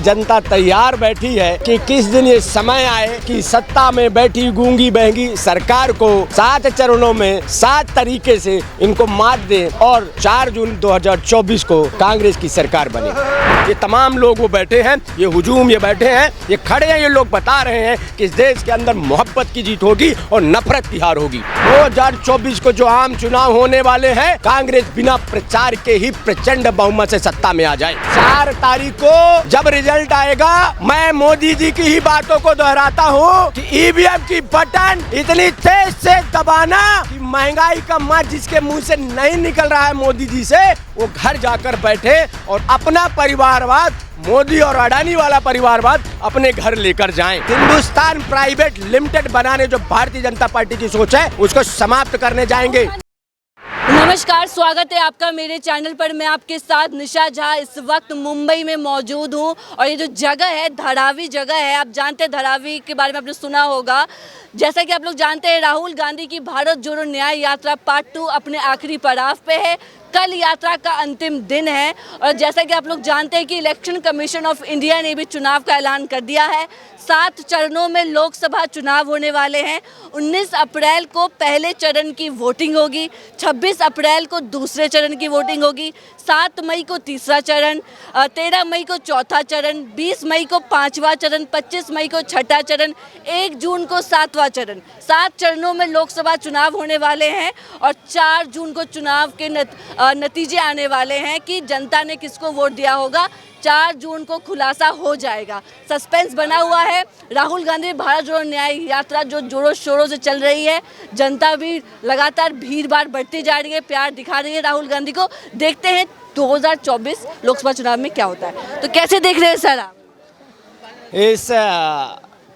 जनता तैयार बैठी है कि किस दिन ये समय आए कि सत्ता में बैठी गूंगी बहंगी सरकार को 7 चरणों में 7 तरीके से इनको मात दें और 4 जून 2024 को कांग्रेस की सरकार बने। ये तमाम लोग वो बैठे हैं, ये हुजूम ये बैठे हैं, ये खड़े हैं, ये लोग बता रहे हैं कि इस देश के अंदर मोहब्बत की जीत होगी और नफरत की हार होगी। 2024 को जो आम चुनाव होने वाले हैं, कांग्रेस बिना प्रचार के ही प्रचंड बहुमत से सत्ता में आ जाए। 4 तारीख को जब रिजल्ट आएगा, मैं मोदी जी की ही बातों को दोहराता हूँ कि ईवीएम की बटन इतनी तेज से दबाना कि महंगाई का माँ जिसके मुंह से नहीं निकल रहा है मोदी जी से, वो घर जाकर बैठे और अपना परिवारवाद, मोदी और अडानी वाला परिवारवाद अपने घर लेकर जाएं। हिंदुस्तान प्राइवेट लिमिटेड बनाने जो भारतीय जनता पार्टी की सोच है, उसको समाप्त करने जाएंगे। नमस्कार, स्वागत है आपका मेरे चैनल पर। मैं आपके साथ निशा झा इस वक्त मुंबई में मौजूद हूं और ये जो जगह है धारावी जगह है। आप जानते हैं धारावी के बारे में आपने सुना होगा। जैसा कि आप लोग जानते हैं, राहुल गांधी की भारत जोड़ो न्याय यात्रा पार्ट 2 अपने आखिरी पड़ाव पे है। कल यात्रा का अंतिम दिन है और जैसा कि आप लोग जानते हैं कि इलेक्शन कमीशन ऑफ इंडिया ने भी चुनाव का ऐलान कर दिया है। 7 चरणों में लोकसभा चुनाव होने वाले हैं। 19 अप्रैल को पहले चरण की वोटिंग होगी, 26 अप्रैल को दूसरे चरण की वोटिंग होगी, 7 मई को तीसरा चरण, 13 मई को चौथा चरण, 20 मई को 5वां चरण, 25 मई को 6ठा चरण, 1 जून को 7वां चरण। 7 चरणों में लोकसभा चुनाव होने वाले हैं और 4 जून को चुनाव के नतीजे आने वाले हैं कि जनता ने किसको वोट दिया होगा। 4 जून को खुलासा हो जाएगा। सस्पेंस बना हुआ है। राहुल गांधी भारत जोड़ो न्याय यात्रा जो जोरों शोरों से चल रही है, जनता भी लगातार भीड़ भाड़ बढ़ती जा रही है, प्यार दिखा रही है राहुल गांधी को। देखते हैं 2024 लोकसभा चुनाव में क्या होता है। तो कैसे देख रहे हैं सर आप इस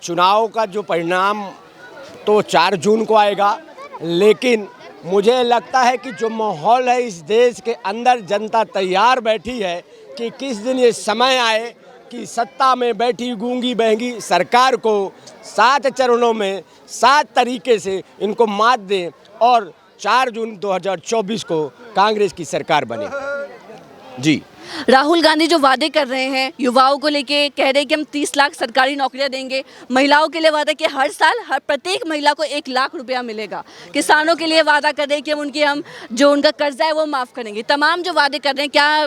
चुनाव का जो परिणाम तो 4 जून को आएगा, लेकिन मुझे लगता है कि जो माहौल है इस देश के अंदर, जनता तैयार बैठी है कि किस दिन ये समय आए कि सत्ता में बैठी गूंगी बहंगी सरकार को 7 चरणों में 7 तरीके से इनको मात दें और 4 जून 2024 को कांग्रेस की सरकार बने। जी, राहुल गांधी जो वादे कर रहे हैं, युवाओं को लेके कह रहे हैं कि हम 30 लाख सरकारी नौकरियां देंगे। महिलाओं के लिए वादा कि हर साल हर प्रत्येक महिला को 1 लाख रुपया मिलेगा। किसानों के लिए वादा कर रहे हैं कि हम जो उनका कर्जा है वो माफ़ करेंगे। तमाम जो वादे कर रहे हैं, क्या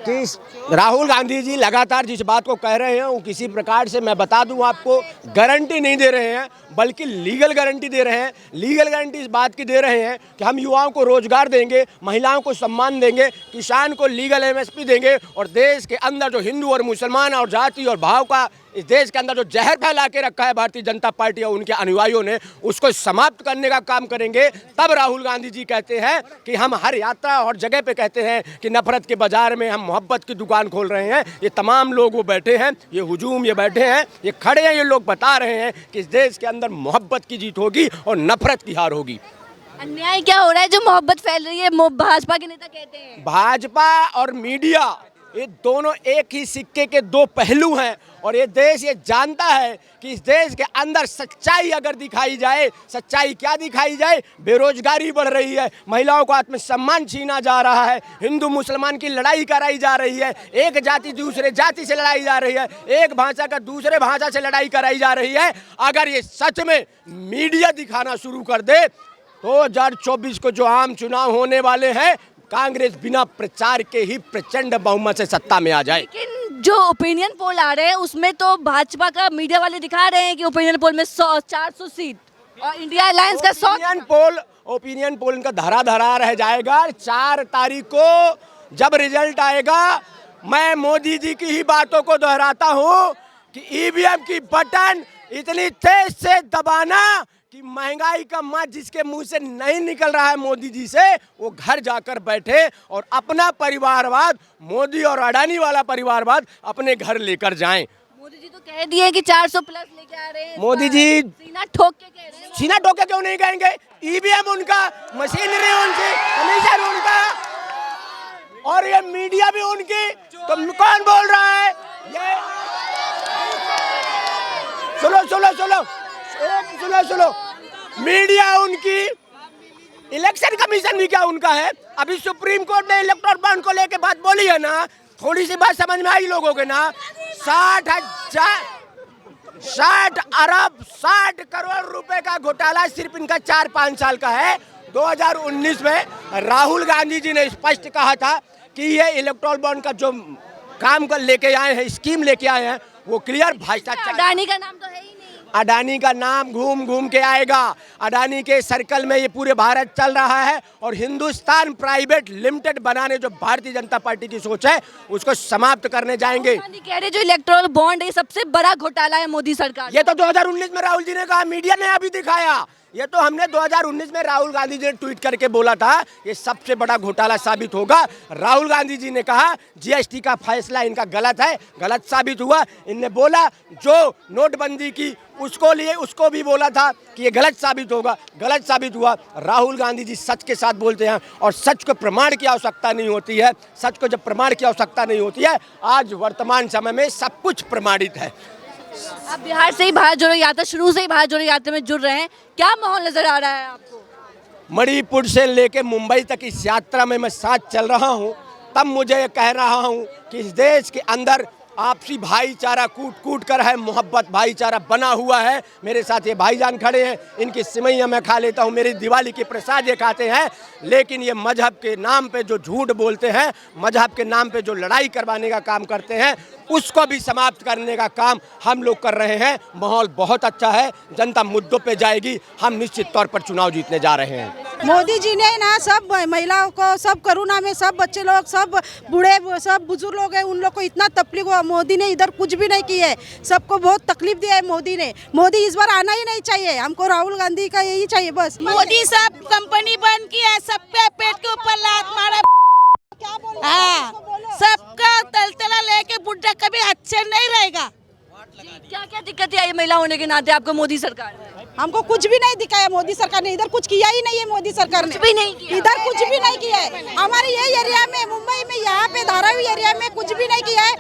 कि राहुल गांधी जी लगातार जिस बात को कह रहे हैं वो किसी प्रकार से, मैं बता दूं आपको, गारंटी नहीं दे रहे हैं, बल्कि लीगल गारंटी दे रहे हैं। लीगल गारंटी इस बात की दे रहे हैं कि हम युवाओं को रोजगार देंगे, महिलाओं को सम्मान देंगे, किसान को लीगल MSP देंगे और देश के अंदर जो हिंदू और मुसलमान और जाति और भाव का इस देश के अंदर जो जहर फैला के रखा है भारतीय जनता पार्टी और उनके अनुयायियों ने, उसको समाप्त करने का काम करेंगे। तब राहुल गांधी जी कहते हैं कि हम हर यात्रा और जगह पे कहते हैं कि नफरत के बाजार में हम मोहब्बत की दुकान खोल रहे हैं। ये तमाम लोग वो बैठे हैं, ये हुजूम ये बैठे हैं, ये खड़े हैं, ये लोग बता रहे हैं कि इस देश के अंदर मोहब्बत की जीत होगी और नफरत की हार होगी। अन्याय क्या हो रहा है जो मोहब्बत फैल रही है? भाजपा के नेता कहते हैं भाजपा और मीडिया ये दोनों एक ही सिक्के के 2 पहलू हैं और ये देश ये जानता है कि इस देश के अंदर सच्चाई अगर दिखाई जाए, सच्चाई क्या दिखाई जाए? बेरोजगारी बढ़ रही है, महिलाओं को आत्मसम्मान छीना जा रहा है, हिंदू मुसलमान की लड़ाई कराई जा रही है, एक जाति दूसरे जाति से लड़ाई जा रही है, एक भाषा का दूसरे भाषा से लड़ाई कराई जा रही है। अगर ये सच में मीडिया दिखाना शुरू कर दे तो 2024 को जो आम चुनाव होने वाले हैं, कांग्रेस बिना प्रचार के ही प्रचंड बहुमत से सत्ता में आ जाए। लेकिन जो ओपिनियन पोल आ रहे हैं उसमें तो भाजपा का मीडिया वाले दिखा रहे हैं कि ओपिनियन पोल में 400 सीट और इंडिया अलायंस का 100। ओपिनियन पोल इनका धरा धरा रह जाएगा। 4 तारीख को जब रिजल्ट आएगा, मैं मोदी जी की ही बातों को दोहराता हूँ कि ईवीएम की बटन इतनी तेज से दबाना कि महंगाई का माँ जिसके मुंह से नहीं निकल रहा है मोदी जी से, वो घर जाकर बैठे और अपना परिवारवाद, मोदी और अडानी वाला परिवारवाद अपने घर लेकर जाएं। मोदी जी तो कह दिए कि 400 प्लस लेके आ रहे हैं। मोदी जी सीना ठोक के कह रहे हैं। सीना ठोक के क्यों नहीं कहेंगे? ईवीएम उनका, मशीनरी उनकी, कमीशन उनका और ये मीडिया भी उनकी। तो कौन बोल रहा है ये? सुनो, मीडिया उनकी, इलेक्शन कमीशन भी क्या उनका है? अभी सुप्रीम कोर्ट ने इलेक्टोरल बॉन्ड को लेके बात बोली है ना, थोड़ी सी बात समझ में आई लोगों के ना। 60 अरब 60 करोड़ रुपए का घोटाला सिर्फ इनका 4-5 साल का है। 2019 में राहुल गांधी जी ने स्पष्ट कहा था कि ये इलेक्ट्रोल बॉन्ड का जो काम कर लेके आए हैं, स्कीम लेके आए हैं, वो क्लियर भ्रष्टाचार। अडानी का नाम तो है ही नहीं। अडानी का नाम घूम घूम के आएगा। अडानी के सर्कल में ये पूरे भारत चल रहा है और हिंदुस्तान प्राइवेट लिमिटेड बनाने जो भारतीय जनता पार्टी की सोच है उसको समाप्त करने जाएंगे। गांधी कह रहे जो इलेक्टोरल बॉन्ड है सबसे बड़ा घोटाला है मोदी सरकार। ये तो 2019 में राहुल जी ने कहा, मीडिया ने अभी दिखाया। ये तो हमने 2019 में राहुल गांधी जी ने ट्वीट करके बोला था ये सबसे बड़ा घोटाला साबित होगा। राहुल गांधी जी ने कहा जीएसटी का फैसला इनका गलत है, गलत साबित हुआ। इनने बोला जो नोटबंदी की उसको लिए उसको भी बोला था कि ये गलत साबित होगा, गलत साबित हुआ। राहुल गांधी जी सच के साथ बोलते हैं और सच को प्रमाण की आवश्यकता नहीं होती है। सच को जब प्रमाण की आवश्यकता नहीं होती है, आज वर्तमान समय में सब कुछ प्रमाणित है। आप बिहार से ही भारत जोड़ो यात्रा, शुरू से ही भारत जोड़ो यात्रा में जुड़ रहे हैं, क्या माहौल नजर आ रहा है आपको? मणिपुर से लेके मुंबई तक इस यात्रा में मैं साथ चल रहा हूं, तब मुझे कह रहा हूं कि इस देश के अंदर आपसी भाईचारा कूट कूट कर है, मोहब्बत भाईचारा बना हुआ है। मेरे साथ ये भाईजान खड़े हैं, इनकी सिमैया मैं खा लेता हूँ, मेरी दिवाली के प्रसाद ये खाते हैं। लेकिन ये मजहब के नाम पे जो झूठ बोलते हैं, मजहब के नाम पे जो लड़ाई करवाने का काम करते हैं, उसको भी समाप्त करने का काम हम लोग कर रहे हैं। माहौल बहुत अच्छा है, जनता मुद्दों पे जाएगी। हम निश्चित तौर पर चुनाव जीतने जा रहे हैं। मोदी जी ने ना सब महिलाओं को, सब कोरोना में सब बच्चे लोग, सब बूढ़े, सब बुजुर्ग लोग हैं, उन लोग को इतना तकलीफ हुआ। मोदी ने इधर कुछ भी नहीं किया है, सबको बहुत तकलीफ दिया है मोदी ने। मोदी इस बार आना ही नहीं चाहिए, हमको राहुल गांधी का यही चाहिए बस। मोदी सब कंपनी बंद किया, सबके पेट के ऊपर लात मारा। हाँ, सबका तलतला लेके बुढ़ा कभी अच्छे नहीं रहेगा। क्या क्या दिक्कतें आई महिला होने के नाते आपको मोदी सरकार ने? हमको कुछ भी नहीं दिखाया मोदी सरकार ने, इधर कुछ किया ही नहीं है मोदी सरकार ने, कुछ भी नहीं किया। इधर कुछ भी नहीं किया है। हमारे ये एरिया में, मुंबई में, यहाँ पे धारावी एरिया में कुछ भी नहीं किया है।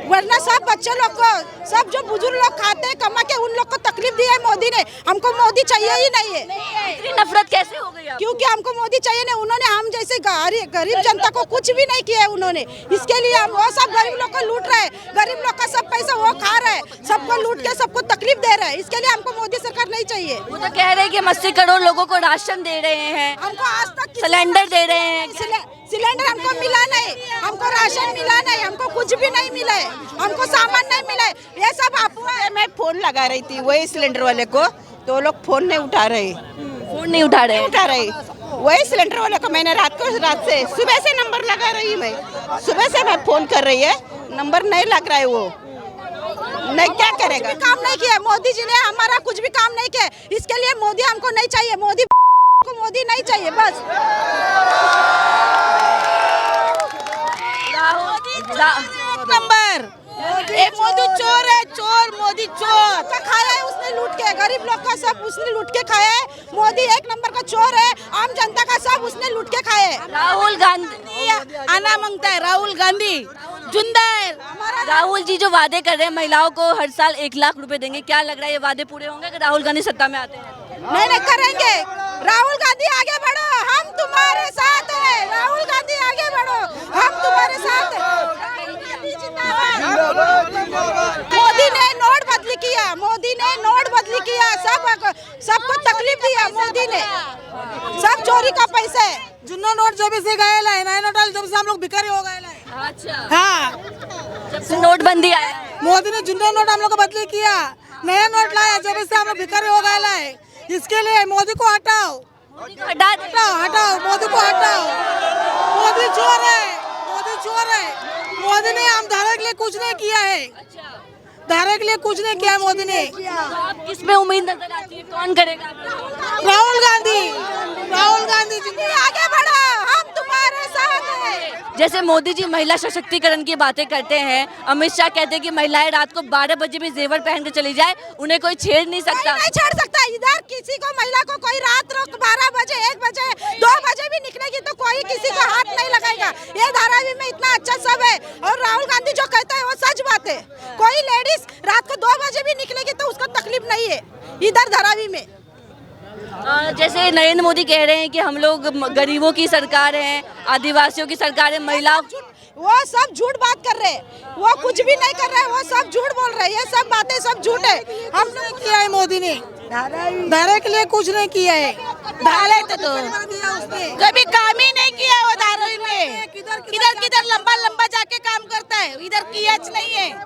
वरना सब बच्चे लोग को, सब जो बुजुर्ग लोग खाते हैं कमा के, उन लोग को तकलीफ दी है मोदी ने। हमको मोदी चाहिए ही नहीं है। इतनी नफरत कैसे हो गई? क्योंकि हमको मोदी चाहिए नहीं। उन्होंने हम जैसे गरीब जनता को कुछ भी नहीं किया है उन्होंने। इसके लिए हम वो सब गरीब लोग को लूट रहे हैं, गरीब लोग का सब पैसा वो खा रहे हैं, सबको लूट के सबको तकलीफ दे रहे हैं। इसके लिए हमको मोदी सरकार नहीं चाहिए। वो तो कह रहे हैं कि 80 करोड़ लोगों को राशन दे रहे हैं, हमको आज तक सिलेंडर दे रहे हैं। सिलेंडर हमको मिला नहीं, हमको राशन मिला नहीं, हमको कुछ भी नहीं मिला है, हमको सामान नहीं मिला है। ये सब अफवाह है। मैं फोन लगा रही थी वही सिलेंडर वाले को, तो वो लोग फोन नहीं उठा रहे, फोन नहीं उठा रहे। वही सिलेंडर वाले को मैंने रात से सुबह से नंबर लगा रही, मैं सुबह से मैं फोन कर रही है, नंबर नहीं लग रहा है। वो नहीं, क्या करेगा? काम नहीं किया मोदी जी ने, हमारा कुछ भी काम नहीं किया। इसके लिए मोदी हमको नहीं चाहिए, मोदी को मोदी नहीं चाहिए बस। नंबर एक मोदी चोर है, चोर मोदी चोर का खाया है उसने लूट के, गरीब लोग का सब उसने लूट के खाया है। मोदी एक नंबर का चोर है, आम जनता का सब उसने लूट के खाया है। राहुल गांधी आना मांगता है, राहुल गांधी जुंदर। राहुल जी जो वादे कर रहे हैं महिलाओं को हर साल 1 लाख रुपए देंगे, क्या लग रहा है ये वादे पूरे होंगे अगर राहुल गांधी सत्ता में आते हैं? नहीं करेंगे। राहुल गांधी आगे बढ़ो, हम तुम्हारे साथ हैं। राहुल गांधी आगे बढ़ो, हम तुम्हारे साथ हैं। मोदी ने नोट बदली किया, मोदी ने नोट बदली किया, सबको तकलीफ दिया मोदी ने। सब चोरी का पैसा है। जुन्नो नोट जब से गए लाए, नए नोट जब से हम लोग भिखारी हो गए लाए। अच्छा, हाँ, जब से नोटबंदी आया मोदी ने जुन्नो नोट हम लोग को बदली किया, नया नोट लाया, जब से हम लोग भिखारी हो गए लाए। इसके लिए मोदी को हटाओ, हटाओ मोदी को हटाओ। मोदी चोर है, मोदी चोर है। मोदी ने हम धारा के लिए कुछ नहीं किया है, धारा के लिए कुछ नहीं किया मोदी ने। तो आप किस में उम्मीद नजर आती है, कौन करेगा? राहुल गांधी, राहुल गांधी आगे बढ़ो, हम तुम्हारे साथ हैं। जैसे मोदी जी महिला सशक्तिकरण की बातें करते हैं, अमित शाह कहते हैं कि महिलाएं रात को 12 बजे भी जेवर पहन के चली जाए, उन्हें कोई छेड़ नहीं सकता। नहीं छेड़ सकता। इधर किसी को, महिला को कोई रात 12 बजे, 1 बजे, 2 बजे भी निकलेगी तो कोई किसी को हाथ नहीं लगाएगा। ये धारावी में इतना अच्छा सब है। और राहुल गांधी जो कहता है वो सच बात है। कोई लेडीज रात को 2 बजे भी निकलेगी तो उसको तकलीफ नहीं है इधर धारावी में। जैसे नरेंद्र मोदी कह रहे हैं कि हम लोग गरीबों की सरकार है, आदिवासियों की सरकार है, महिलाओं वो सब झूठ बात कर रहे हैं, वो कुछ भी नहीं कर रहे हैं, वो सब झूठ बोल रहे हैं, ये सब बातें सब झूठ है। हमने किया है मोदी ने, धारा के लिए कुछ नहीं किया है। धारा तो दिया उसने। कभी काम ही नहीं किया वो धारावी में, किधर किधर लंबा लंबा जाके काम करता है, इधर किया नहीं है।